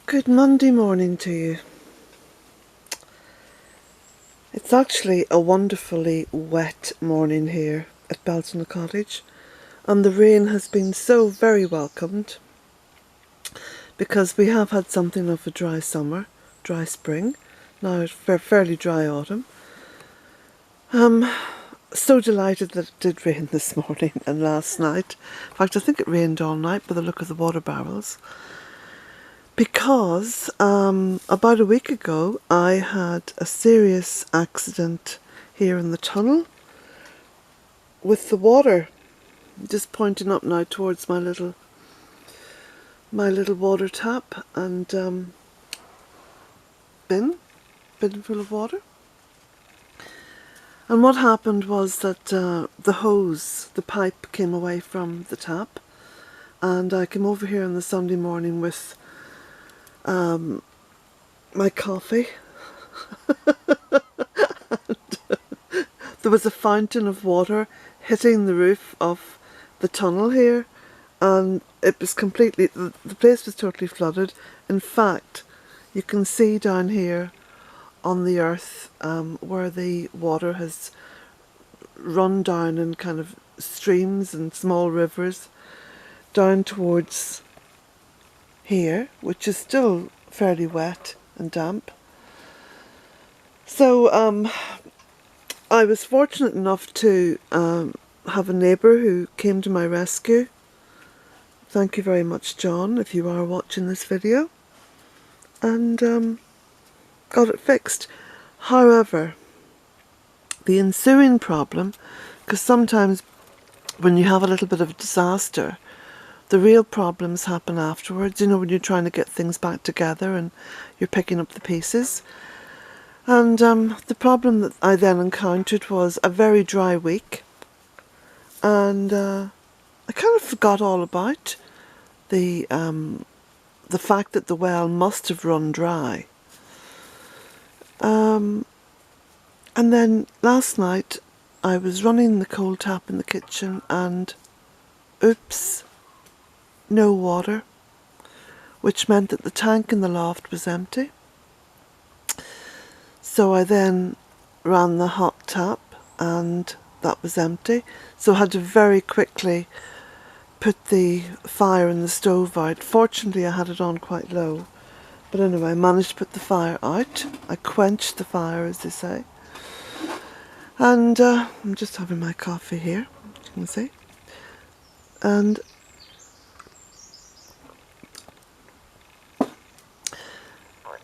Good Monday morning to you. It's actually a wonderfully wet morning here at Bealtaine Cottage, and the rain has been so very welcomed because we have had something of a dry summer, dry spring, now it's fairly dry autumn. So delighted that it did rain this morning and last night. In fact, I think it rained all night by the look of the water barrels. Because about a week ago I had a serious accident here in the tunnel with the water just pointing up now towards my little water tap and bin full of water. And what happened was that the hose, the pipe, came away from the tap, and I came over here on the Sunday morning with my coffee. There was a fountain of water hitting the roof of the tunnel here, and it was completely, the place was totally flooded. In fact, you can see down here on the earth where the water has run down in kind of streams and small rivers down towards here, which is still fairly wet and damp. So I was fortunate enough to have a neighbour who came to my rescue. Thank you very much, John, if you are watching this video, and got it fixed. However, the ensuing problem, because sometimes when you have a little bit of a disaster, the real problems happen afterwards, you know, when you're trying to get things back together and you're picking up the pieces. And the problem that I then encountered was a very dry week, and I kind of forgot all about the fact that the well must have run dry. And then last night I was running the cold tap in the kitchen and oops, no water, which meant that the tank in the loft was empty. So I then ran the hot tap and that was empty. So I had to very quickly put the fire in the stove out. Fortunately I had it on quite low. But anyway, I managed to put the fire out. I quenched the fire, as they say. And I'm just having my coffee here, as you can see. And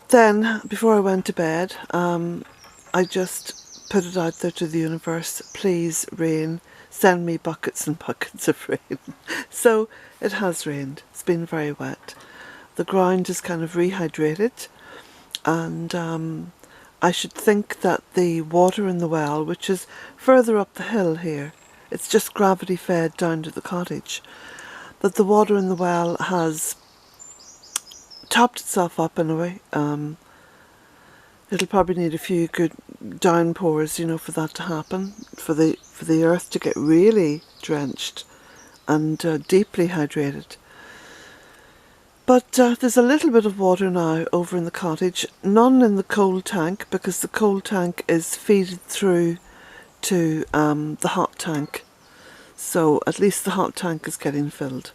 then, before I went to bed, I just put it out there to the universe, please rain, send me buckets and buckets of rain. So it has rained, it's been very wet. The ground is kind of rehydrated, and I should think that the water in the well, which is further up the hill here, it's just gravity fed down to the cottage, that the water in the well has topped itself up in a way. It'll probably need a few good downpours, you know, for that to happen, for the earth to get really drenched and deeply hydrated. But there's a little bit of water now over in the cottage, none in the cold tank because the cold tank is feeded through to the hot tank. So at least the hot tank is getting filled.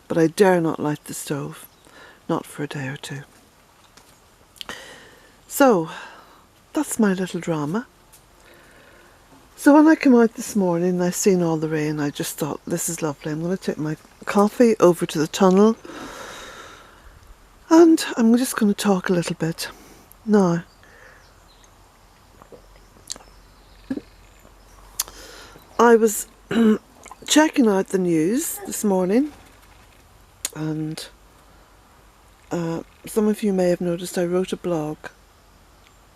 But I dare not light the stove, not for a day or two. So that's my little drama. So when I came out this morning and I seen all the rain, I just thought, this is lovely. I'm going to take my coffee over to the tunnel. And I'm just going to talk a little bit. Now, I was checking out the news this morning, and some of you may have noticed I wrote a blog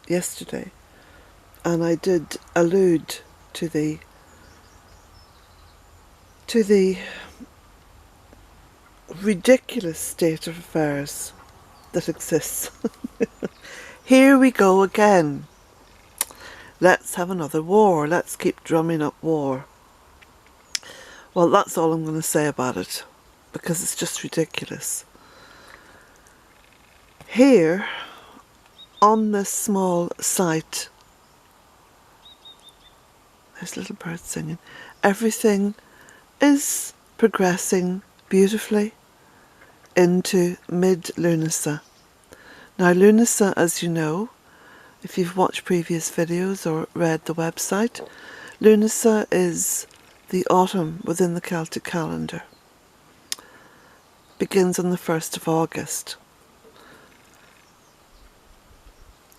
yesterday, and I did allude to the ridiculous state of affairs that exists. Here we go again. Let's have another war. Let's keep drumming up war. Well, that's all I'm going to say about it, because it's just ridiculous. Here, on this small site, there's little birds singing, everything is progressing beautifully into mid-Lughnasadh. Now Lughnasadh, as you know, if you've watched previous videos or read the website, Lughnasadh is the autumn within the Celtic calendar. Begins on the 1st of August.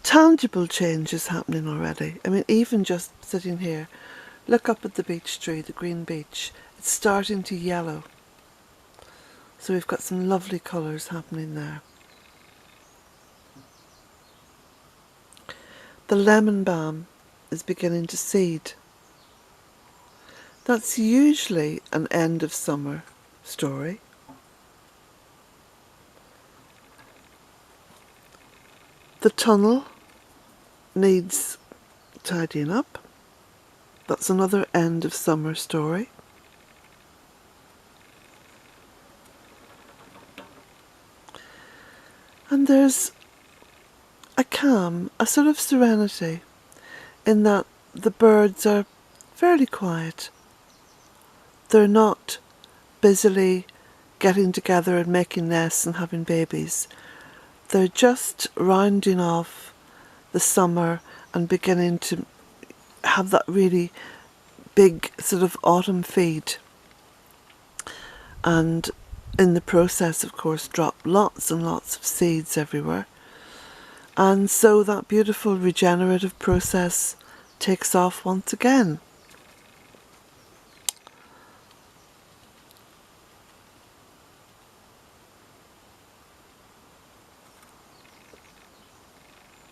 Tangible change is happening already. I mean, even just sitting here, look up at the beech tree, the green beech. It's starting to yellow. So we've got some lovely colours happening there. The lemon balm is beginning to seed. That's usually an end of summer story. The tunnel needs tidying up. That's another end of summer story. And there's a calm, a sort of serenity in that the birds are fairly quiet. They're not busily getting together and making nests and having babies. They're just rounding off the summer and beginning to have that really big sort of autumn feed. And in the process, of course, drop lots and lots of seeds everywhere. And so that beautiful regenerative process takes off once again.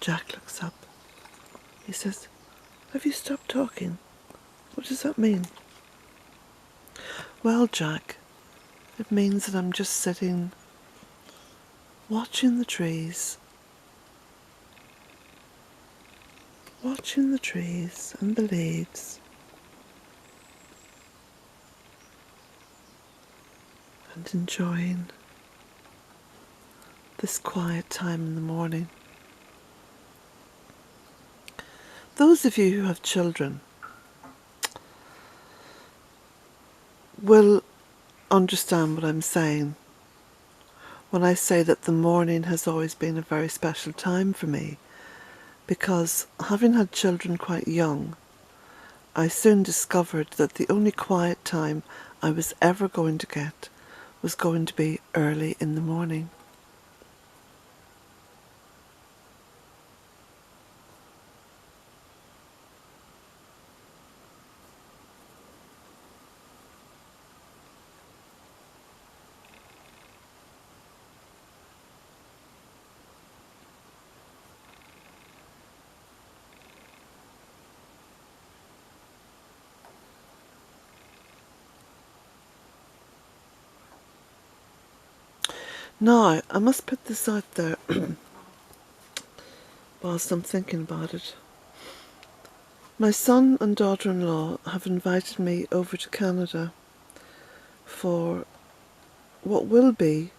Jack looks up. He says, "Have you stopped talking? What does that mean?" "Well, Jack, it means that I'm just sitting, watching the trees. Watching the trees and the leaves. And enjoying this quiet time in the morning." Those of you who have children will understand what I'm saying when I say that the morning has always been a very special time for me, because having had children quite young, I soon discovered that the only quiet time I was ever going to get was going to be early in the morning. Now, I must put this out there whilst I'm thinking about it. My son and daughter-in-law have invited me over to Canada for what will be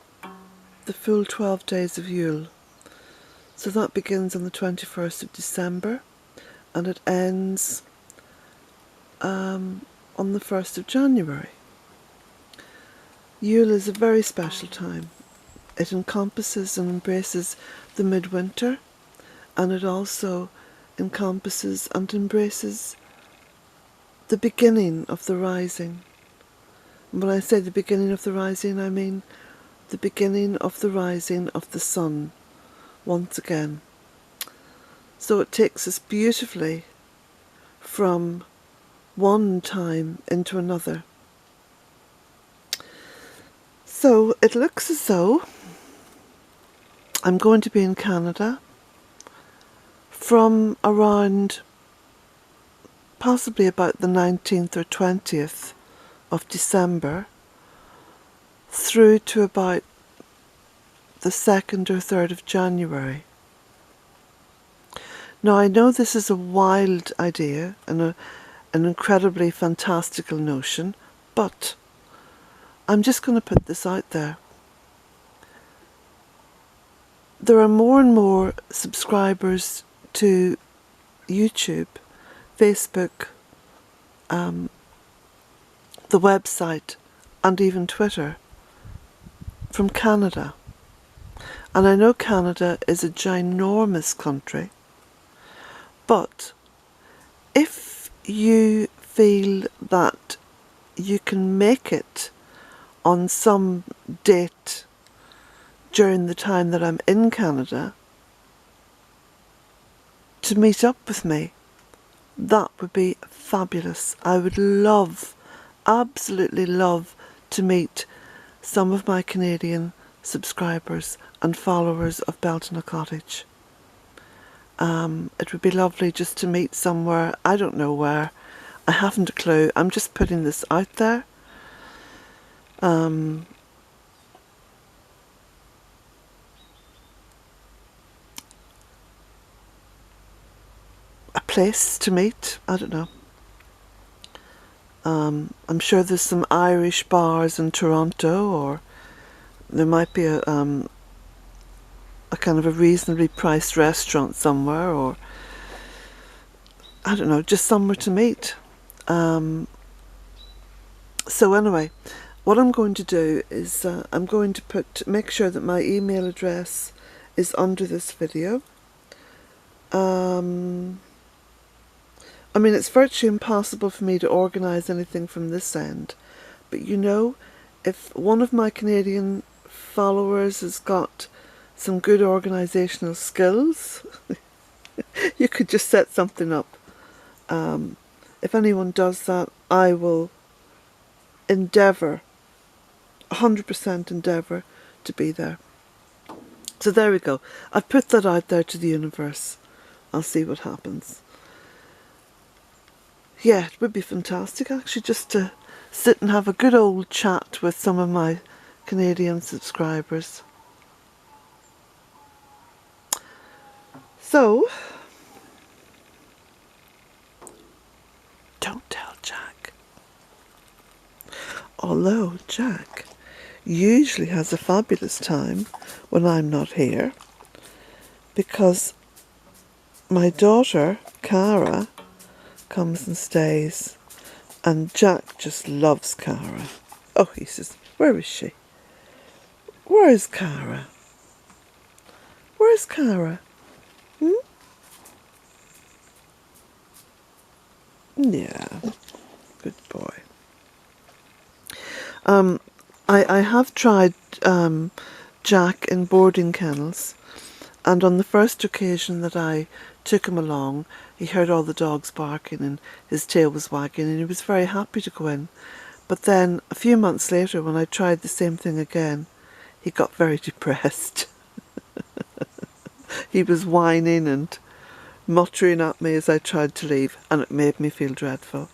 the full 12 days of Yule. So that begins on the 21st of December and it ends on the 1st of January. Yule is a very special time. It encompasses and embraces the midwinter, and it also encompasses and embraces the beginning of the rising. And when I say the beginning of the rising, I mean the beginning of the rising of the sun once again. So it takes us beautifully from one time into another. So it looks as though I'm going to be in Canada from around possibly about the 19th or 20th of December through to about the 2nd or 3rd of January. Now I know this is a wild idea and an incredibly fantastical notion, but I'm just going to put this out there. there are more and more subscribers to YouTube, Facebook, the website, and even Twitter from Canada. And I know Canada is a ginormous country, but if you feel that you can make it on some date during the time that I'm in Canada to meet up with me, that would be fabulous. I would love, absolutely love, to meet some of my Canadian subscribers and followers of Bealtaine Cottage. It would be lovely just to meet somewhere. I don't know where. I haven't a clue. I'm just putting this out there. A place to meet. I don't know. I'm sure there's some Irish bars in Toronto, or there might be a kind of a reasonably priced restaurant somewhere, or I don't know, just somewhere to meet. So anyway, what I'm going to do is I'm going to make sure that my email address is under this video. I mean, it's virtually impossible for me to organise anything from this end, but you know, if one of my Canadian followers has got some good organisational skills, you could just set something up. If anyone does that, I will endeavour, 100% endeavour to be there. So there we go. I've put that out there to the universe. I'll see what happens. Yeah, it would be fantastic actually, just to sit and have a good old chat with some of my Canadian subscribers. So, don't tell Jack. Although Jack usually has a fabulous time when I'm not here, because my daughter, Cara, comes and stays, and Jack just loves Cara. Oh, he says, where is she? Where is Cara? Where's Cara? Yeah, good boy. I have tried Jack in boarding kennels, and on the first occasion that I took him along, he heard all the dogs barking and his tail was wagging, and he was very happy to go in. But then a few months later, when I tried the same thing again, he got very depressed. He was whining and muttering at me as I tried to leave, and it made me feel dreadful.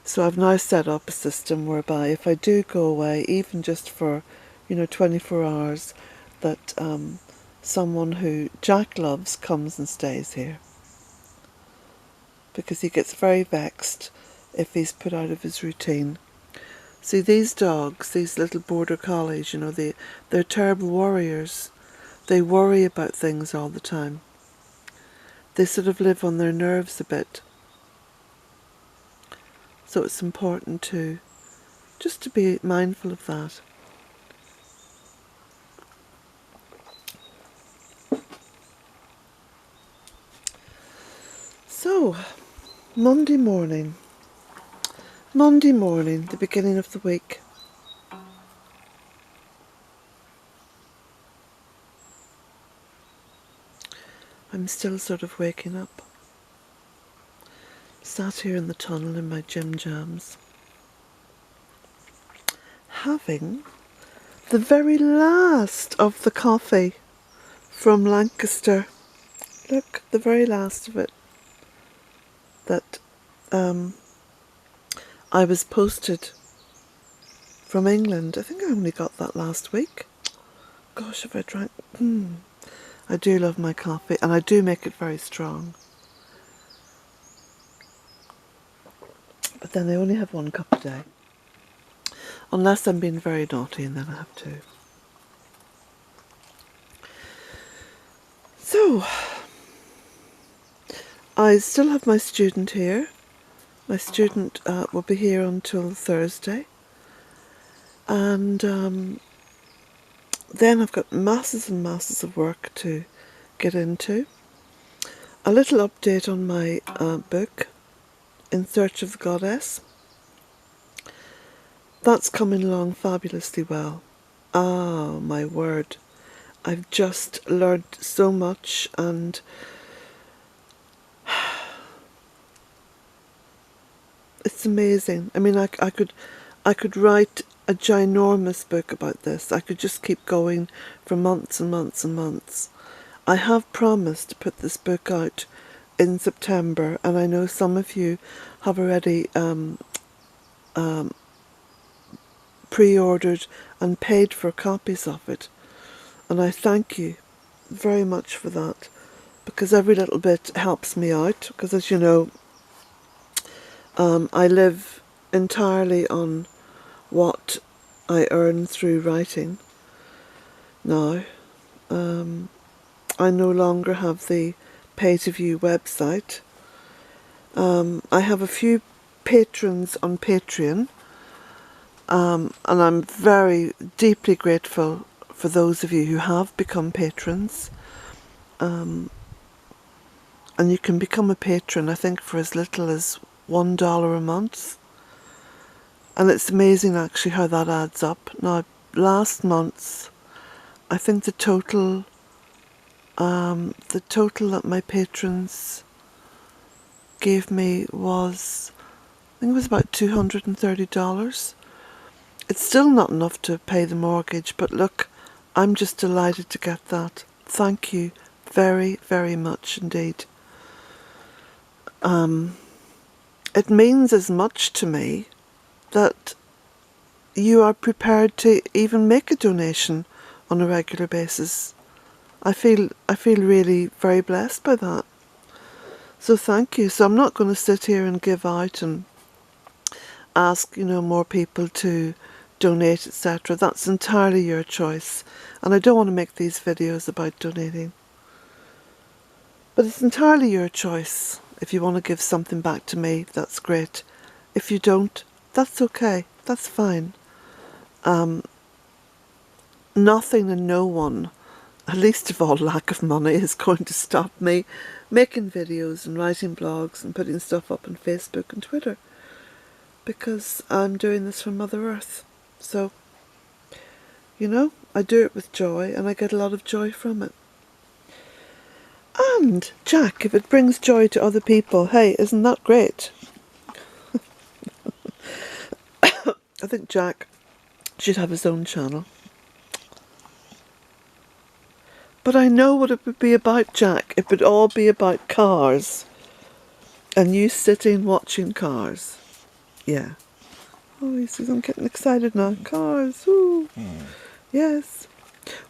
So I've now set up a system whereby if I do go away, even just for, 24 hours, that someone who Jack loves comes and stays here. Because he gets very vexed if he's put out of his routine. See, these dogs, these little border collies, they're terrible worriers. They worry about things all the time. They sort of live on their nerves a bit. So it's important just to be mindful of that. So, Monday morning, the beginning of the week. I'm still sort of waking up. Sat here in the tunnel in my gym jams, having the very last of the coffee from Lancaster. Look, the very last of it that I was posted from England. I think I only got that last week. Gosh, if I drank... I do love my coffee, and I do make it very strong. But then I only have 1 cup a day. Unless I'm being very naughty, and then I have 2. So, I still have my student here. My student will be here until Thursday. And then I've got masses and masses of work to get into. A little update on my book, In Search of the Goddess. That's coming along fabulously well. Ah, my word. I've just learned so much, and it's amazing. I mean, I could write a ginormous book about this. I could just keep going for months and months and months. I have promised to put this book out in September, and I know some of you have already pre-ordered and paid for copies of it, and I thank you very much for that, because every little bit helps me out, because as you know, I live entirely on what I earn through writing now. I no longer have the pay-to-view website. I have a few patrons on Patreon, and I'm very deeply grateful for those of you who have become patrons. And you can become a patron, I think, for as little as $1 a month. And it's amazing actually how that adds up. Now, last month, I think the total that my patrons gave me was, I think it was about $230. It's still not enough to pay the mortgage, but look, I'm just delighted to get that. Thank you very, very much indeed. It means as much to me that you are prepared to even make a donation on a regular basis. I feel really very blessed by that. So thank you. So I'm not going to sit here and give out and ask, more people to donate, etc. That's entirely your choice. And I don't want to make these videos about donating. But it's entirely your choice. If you want to give something back to me, that's great. If you don't, that's okay. That's fine. Nothing and no one, least of all lack of money, is going to stop me making videos and writing blogs and putting stuff up on Facebook and Twitter, because I'm doing this for Mother Earth. So, I do it with joy, and I get a lot of joy from it. And, Jack, if it brings joy to other people, hey, isn't that great? I think Jack should have his own channel. But I know what it would be about, Jack. It would all be about cars. And you sitting watching cars. Yeah. Oh, he says, I'm getting excited now. Cars, ooh. Yes.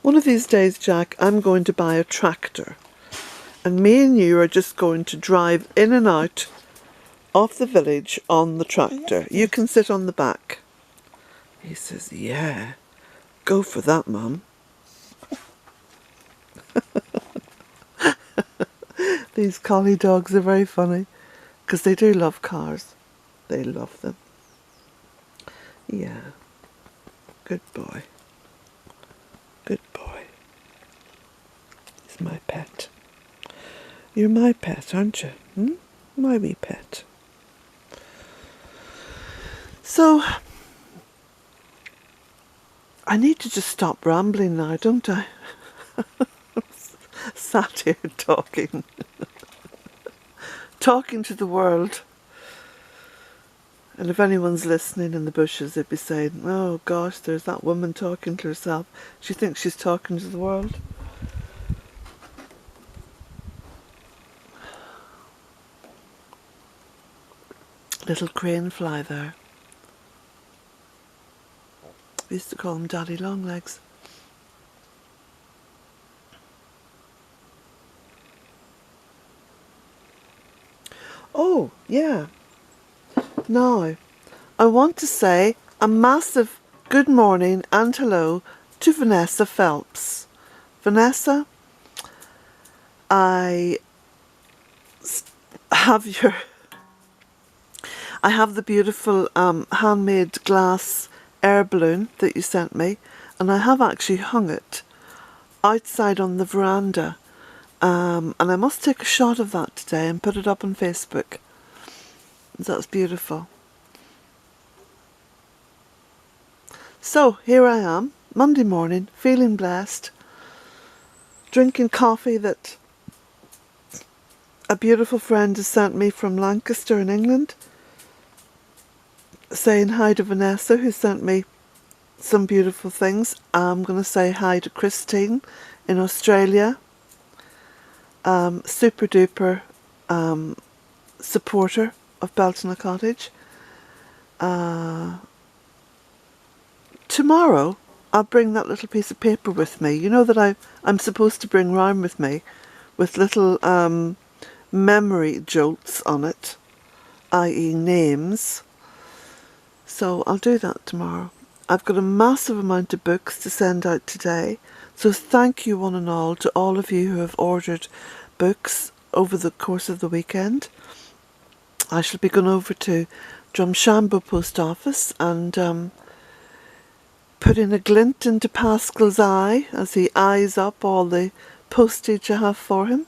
One of these days, Jack, I'm going to buy a tractor. And me and you are just going to drive in and out of the village on the tractor. You can sit on the back. He says, yeah, go for that, Mum. These collie dogs are very funny, because they do love cars. They love them. Yeah. Good boy. Good boy. He's my pet. You're my pet, aren't you? My wee pet. So, I need to just stop rambling now, don't I? Sat here talking. Talking to the world. And if anyone's listening in the bushes, they'd be saying, oh gosh, there's that woman talking to herself. She thinks she's talking to the world. Little crane fly there. We used to call him Daddy Longlegs. Oh, yeah. Now, I want to say a massive good morning and hello to Vanessa Phelps. Vanessa, I have I have the beautiful handmade glass air balloon that you sent me, and I have actually hung it outside on the veranda, and I must take a shot of that today and put it up on Facebook. That's beautiful. So here I am, Monday morning, feeling blessed, drinking coffee that a beautiful friend has sent me from Lancaster in England, saying hi to Vanessa, who sent me some beautiful things. I'm going to say hi to Christine in Australia, super duper supporter of Bealtaine Cottage. Tomorrow I'll bring that little piece of paper with me. You know that I'm supposed to bring round with me with little memory jolts on it, i.e. names. So I'll do that tomorrow. I've got a massive amount of books to send out today. So thank you one and all to all of you who have ordered books over the course of the weekend. I shall be going over to Drumshanbo Post Office and putting a glint into Pascal's eye as he eyes up all the postage I have for him.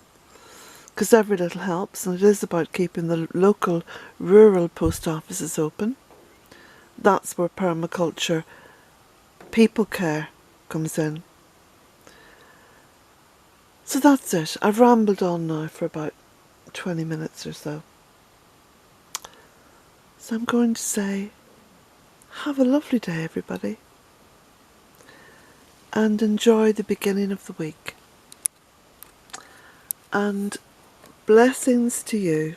Because every little helps, and it is about keeping the local rural post offices open. That's where permaculture people care comes in. So that's it. I've rambled on now for about 20 minutes or so. So I'm going to say, have a lovely day, everybody, and enjoy the beginning of the week. And blessings to you.